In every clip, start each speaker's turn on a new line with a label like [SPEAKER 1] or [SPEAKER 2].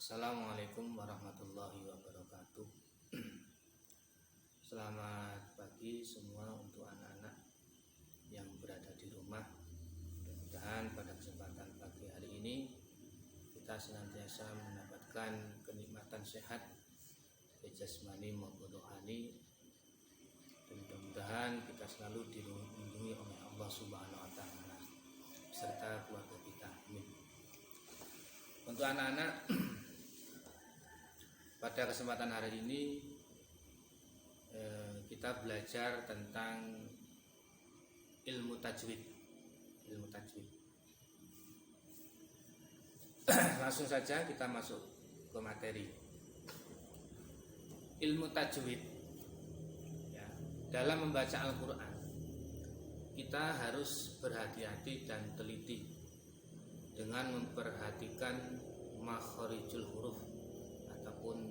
[SPEAKER 1] Assalamualaikum warahmatullahi wabarakatuh. Selamat pagi semua untuk anak-anak yang berada di rumah. Mudah-mudahan pada kesempatan pagi hari ini kita senantiasa mendapatkan kenikmatan sehat baik jasmani maupun rohani. Dan mudah-mudahan kita selalu dilindungi oleh Allah Subhanahu wa taala beserta keluarga kita. Amin. Untuk anak-anak, pada kesempatan hari ini kita belajar tentang ilmu tajwid. Langsung saja kita masuk ke materi. Ilmu tajwid. Ya, dalam membaca Al-Quran kita harus berhati-hati dan teliti dengan memperhatikan makharijul huruf ataupun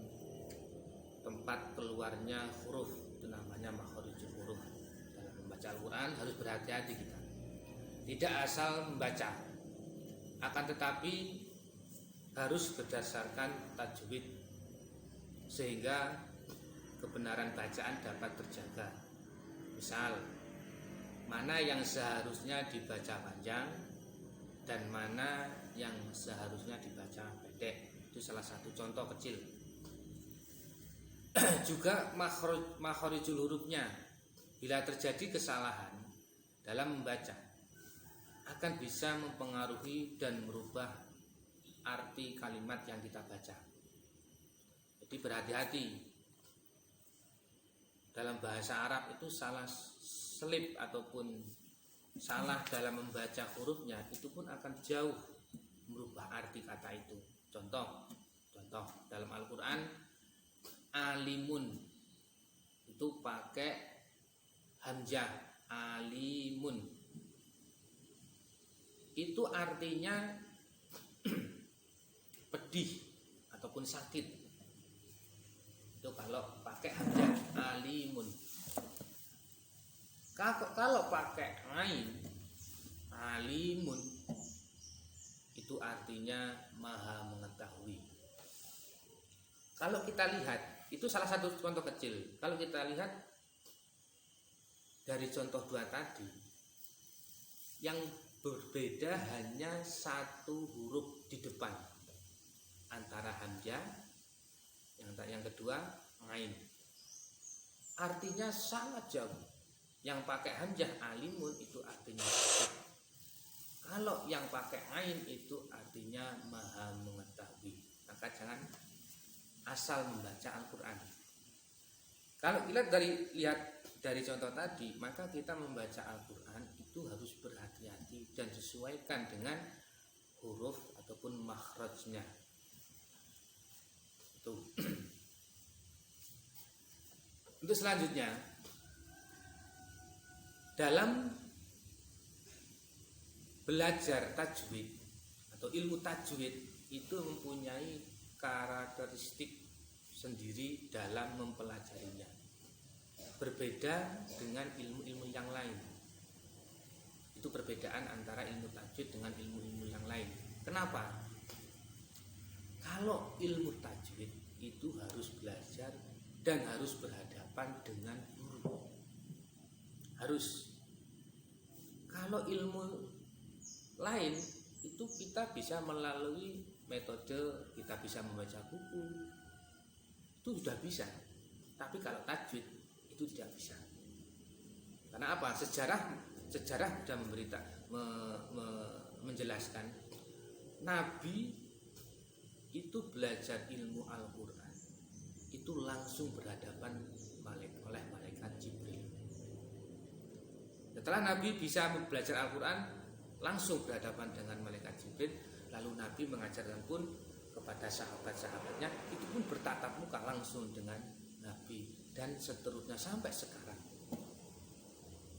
[SPEAKER 1] tempat keluarnya huruf, itu namanya makharijul huruf. Dalam membaca Al-Quran harus berhati-hati kita, tidak asal membaca, akan tetapi harus berdasarkan tajwid sehingga kebenaran bacaan dapat terjaga. Misal, mana yang seharusnya dibaca panjang dan mana yang seharusnya dibaca pendek. Itu salah satu contoh kecil. Juga makharijul hurufnya, bila terjadi kesalahan dalam membaca akan bisa mempengaruhi dan merubah arti kalimat yang kita baca. Jadi berhati-hati. Dalam bahasa Arab itu salah selip ataupun salah dalam membaca hurufnya itu pun akan jauh merubah arti kata itu. Contoh dalam Al-Quran, alimun itu pakai hamzah, alimun itu artinya pedih ataupun sakit. Itu kalau pakai hamzah, alimun. Kalau pakai ain, alimun, itu artinya maha mengetahui. Kalau kita lihat, itu salah satu contoh kecil. Kalau kita lihat dari contoh dua tadi, yang berbeda hanya satu huruf di depan antara hamzah, yang kedua ain. Artinya sangat jauh. Yang pakai hamzah alimun itu artinya sakit. Kalau yang pakai ain itu artinya maha mengetahui. Maka jangan asal membaca Al-Quran. Kalau kita lihat dari contoh tadi, maka kita membaca Al-Quran itu harus berhati-hati dan sesuaikan dengan huruf ataupun makhrajnya. Itu. Untuk selanjutnya, dalam belajar tajwid atau ilmu tajwid itu mempunyai karakteristik sendiri dalam mempelajarinya. Berbeda dengan ilmu-ilmu yang lain. Itu perbedaan antara ilmu tajwid dengan ilmu-ilmu yang lain. Kenapa? Kalau ilmu tajwid itu harus belajar dan harus berhadapan dengan guru. Harus. Kalau ilmu lain itu kita bisa melalui metode, kita bisa membaca buku, itu sudah bisa. Tapi kalau tajwid itu tidak bisa. Karena apa? Sejarah sudah menjelaskan Nabi itu belajar ilmu Al-Quran itu langsung berhadapan oleh malaikat Jibril. Setelah Nabi bisa belajar Al-Quran langsung berhadapan dengan malaikat Jibril, lalu Nabi mengajarkan pun kepada sahabat-sahabatnya, itu pun bertatap muka langsung dengan Nabi, dan seterusnya sampai sekarang.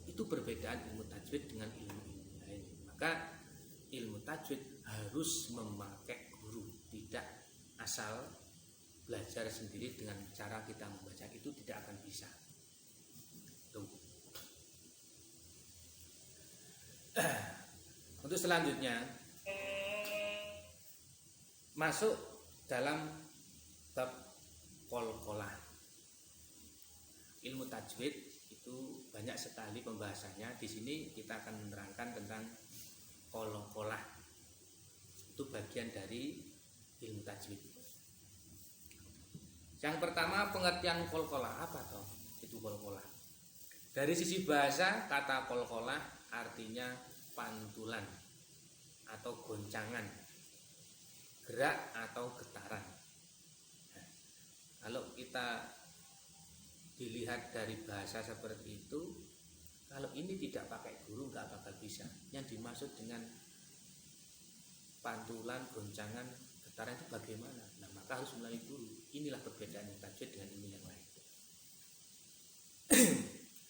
[SPEAKER 1] Itu perbedaan ilmu tajwid dengan ilmu lain. Maka ilmu tajwid harus memakai guru, tidak asal belajar sendiri dengan cara kita membaca, itu tidak akan bisa. Tuh. Untuk selanjutnya masuk dalam bab qalqalah. Ilmu tajwid itu banyak sekali pembahasannya. Di sini kita akan menerangkan tentang qalqalah. Itu bagian dari ilmu tajwid. Yang pertama, pengertian qalqalah. Apa toh itu qalqalah? Dari sisi bahasa, kata qalqalah artinya pantulan atau goncangan, gerak atau getaran. Nah, kalau kita dilihat dari bahasa seperti itu, kalau ini tidak pakai guru nggak bakal bisa. Yang dimaksud dengan pantulan, goncangan, getaran itu bagaimana? Nah, maka harus melalui guru. Inilah perbedaan tajwid dengan ilmu yang lain.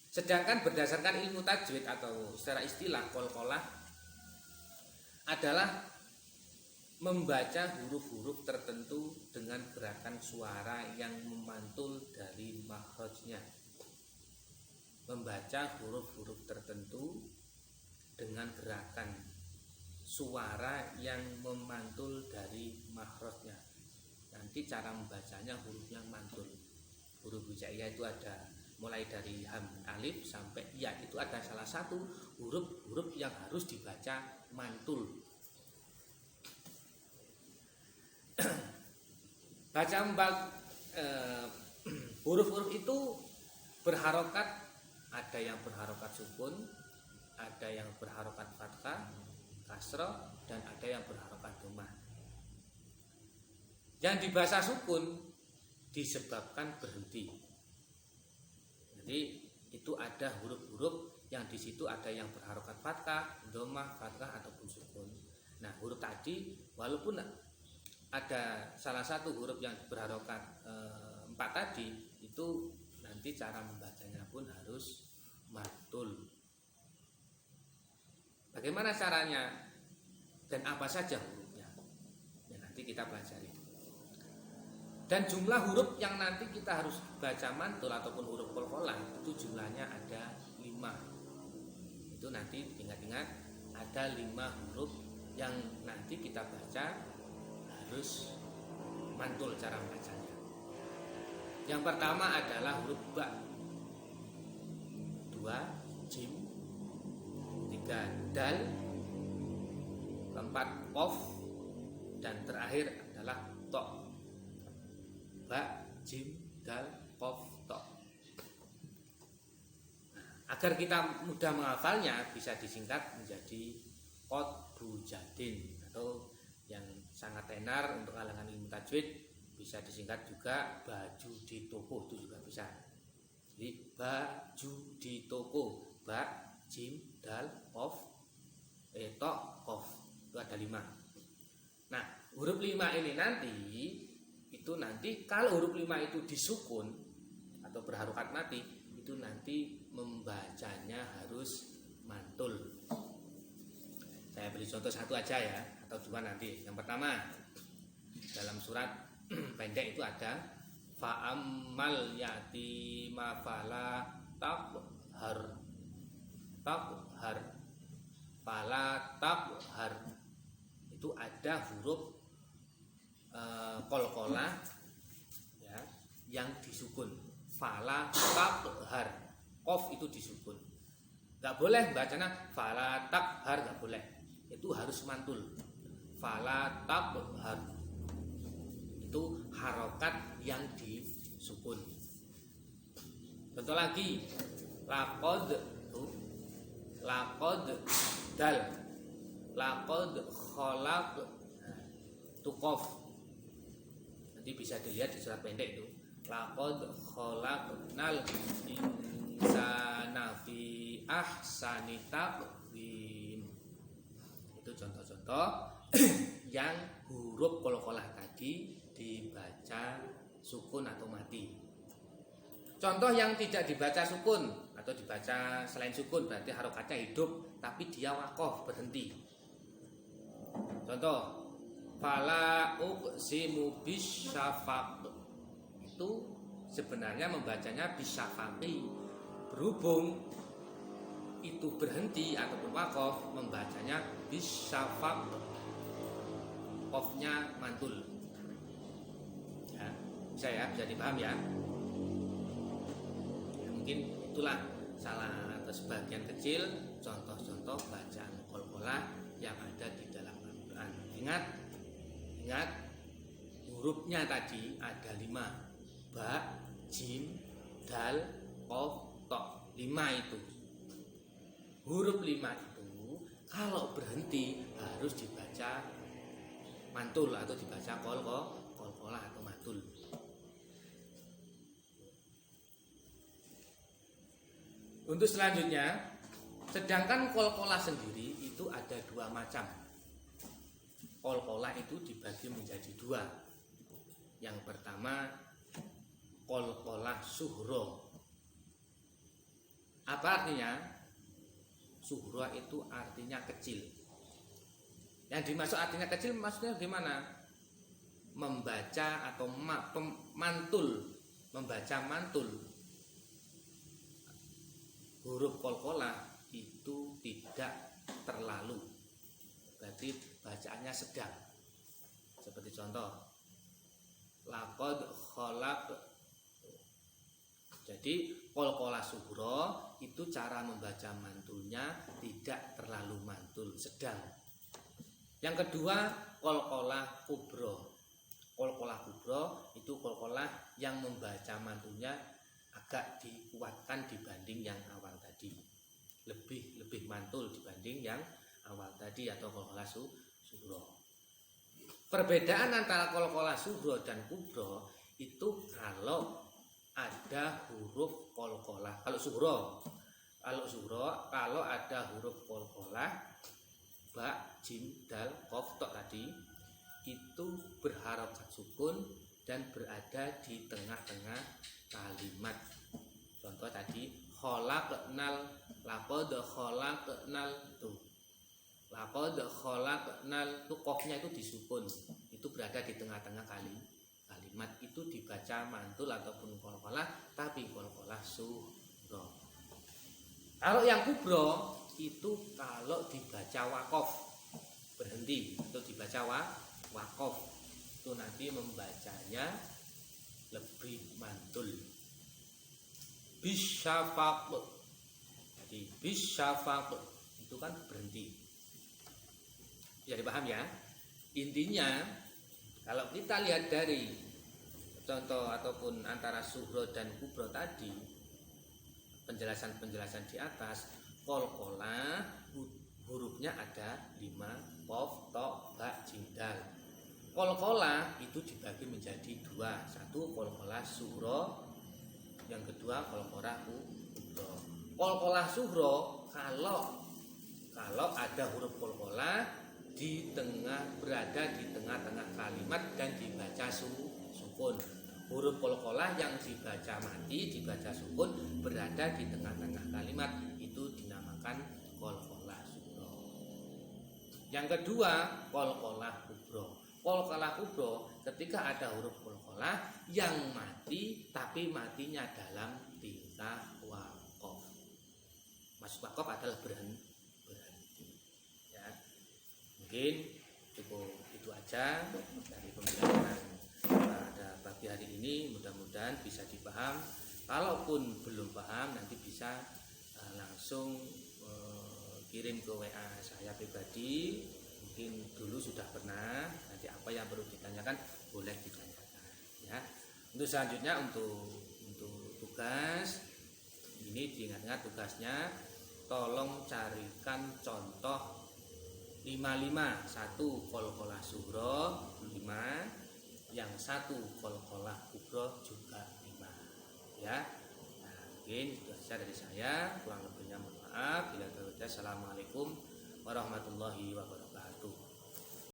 [SPEAKER 1] Sedangkan berdasarkan ilmu tajwid atau secara istilah, qalqalah adalah membaca huruf-huruf tertentu dengan gerakan suara yang memantul dari makhrajnya. Membaca huruf-huruf tertentu dengan gerakan suara yang memantul dari makhrajnya. Nanti cara membacanya hurufnya mantul. Huruf hijaiyah itu ada mulai dari alif sampai ya, itu ada salah satu huruf-huruf yang harus dibaca mantul. Baca huruf-huruf itu berharokat, ada yang berharokat sukun, ada yang berharokat fathah, kasrah, dan ada yang berharokat dhammah. Yang dibaca sukun disebabkan berhenti. Jadi itu ada huruf-huruf yang di situ ada yang berharokat fathah, dhammah, fathah ataupun sukun. Nah, huruf tadi walaupun ada salah satu huruf yang berharokat 4 tadi, itu nanti cara membacanya pun harus mantul. Bagaimana caranya dan apa saja hurufnya? Ya, nanti kita pelajari. Dan jumlah huruf yang nanti kita harus baca mantul ataupun huruf qalqalah itu jumlahnya ada 5. Itu nanti ingat-ingat, ada 5 huruf yang nanti kita baca harus mantul cara membacanya. Yang pertama adalah huruf ba, 2 jim, 3 dal, 4 qaf, dan terakhir adalah to. Ba, jim, dal, qaf, to. Agar kita mudah menghafalnya, bisa disingkat menjadi qotbu jadin, atau yang sangat tenar untuk kalangan ilmu tajwid bisa disingkat juga baju di toko, itu juga bisa. Jadi baju di toko, ba, jim, dal, qaf, to, qaf, itu ada 5. Nah, huruf 5 ini nanti itu nanti kalau huruf 5 itu disukun atau berharokat mati, itu nanti membacanya harus mantul. Saya beri contoh satu aja ya, atau 2 nanti. Yang pertama, dalam surat pendek itu ada fa'ammal yatima fala taqhar, fala taqhar. Itu ada huruf qalqalah ya, yang disukun. Fala taqhar, qaf itu disukun. Enggak boleh bacanya fala taqhar, enggak boleh. Itu harus mantul. Fala taqhar. Itu harokat yang disukun. Contoh lagi, laqad dal, laqad khalaq, itu qaf. Nanti bisa dilihat di surat pendek itu. Laqad khalaqnal insana fi ahsani taqwim. Itu contoh-contoh yang huruf qalqalah tadi dibaca sukun atau mati. Contoh yang tidak dibaca sukun atau dibaca selain sukun berarti harokatnya hidup tapi dia waqaf, berhenti. Contoh, fala uqsimu bisyafaq, itu sebenarnya membacanya bisyafaqi. Berhubung itu berhenti ataupun waqaf, membacanya bisyafaq, qafnya mantul. Bisa ya, bisa dipaham ya. Mungkin itulah salah atau sebagian kecil contoh-contoh bacaan qalqalah yang ada di dalam Al-Quran. Ingat hurufnya tadi ada 5: ba, jim, dal, qaf, ta. 5 itu. Huruf 5 itu kalau berhenti harus dibaca mantul atau dibaca qalqalah atau mantul. Untuk selanjutnya, sedangkan qalqalah sendiri itu ada 2 macam. Qalqalah itu dibagi menjadi 2. Yang pertama qalqalah sughra. Apa artinya? Sughra itu artinya kecil. Yang dimaksud artinya kecil maksudnya gimana? Membaca atau mantul, membaca mantul huruf qalqalah itu tidak terlalu, berarti bacaannya sedang. Seperti contoh laqad khalaq. Jadi qalqalah sughra itu cara membaca mantulnya tidak terlalu mantul, sedang. Yang kedua qalqalah kubra. Qalqalah kubra itu qalqalah yang membaca mantulnya agak dikuatkan dibanding yang awal tadi, lebih mantul dibanding yang awal tadi atau qalqalah sughra. Perbedaan antara qalqalah sughra dan kubra itu kalau ada huruf qalqalah. Kalau sughra kalau ada huruf qalqalah ba, jim, dal, qaf, ta tadi itu berharokat sukun dan berada di tengah-tengah kalimat. Contoh tadi khalaqnal, laqad khalaqnal tuh. Laqad khalaqnal tuh qafnya itu disukun. Itu berada di tengah-tengah kalimat, itu dibaca mantul ataupun qalqalah, tapi qalqalah sughra. Kalau yang kubra itu kalau dibaca waqaf berhenti atau dibaca waqaf itu nanti membacanya lebih mantul. Bisyafaq. Jadi bisyafaq itu kan berhenti. Bisa dipaham ya? Intinya kalau kita lihat dari contoh ataupun antara sughra dan kubra tadi, penjelasan-penjelasan di atas, qalqalah hurufnya ada 5: qaf, ta, ba, jim, dal. Qalqalah itu dibagi menjadi 2. Satu qalqalah sughra, yang kedua qalqalah kubra. Qalqalah sughra kalau ada huruf qalqalah berada di tengah-tengah kalimat dan dibaca sukun. Huruf qalqalah yang dibaca mati, dibaca sukun, berada di tengah-tengah kalimat, itu dinamakan qalqalah sughra. Yang kedua qalqalah kubra. Qalqalah kubra ketika ada huruf qalqalah yang mati, tapi matinya dalam tingkah waqaf. Maksud waqaf adalah berhenti. Ya. Mungkin cukup itu aja dari pembelajaran pada pagi hari ini. Mudah-mudahan bisa dipaham. Kalaupun belum paham, nanti bisa langsung kirim ke WA saya pribadi. Mungkin dulu sudah pernah, nanti apa yang perlu ditanyakan boleh ditanyakan ya. Untuk selanjutnya untuk tugas ini, diingat-ingat tugasnya, tolong carikan contoh 55. 1 qalqalah sughra 5, yang 1 qalqalah kubra juga 5 ya. Nah, mungkin itu saja dari saya, kurang lebihnya mohon maaf. Assalamualaikum warahmatullahi wabarakatuh.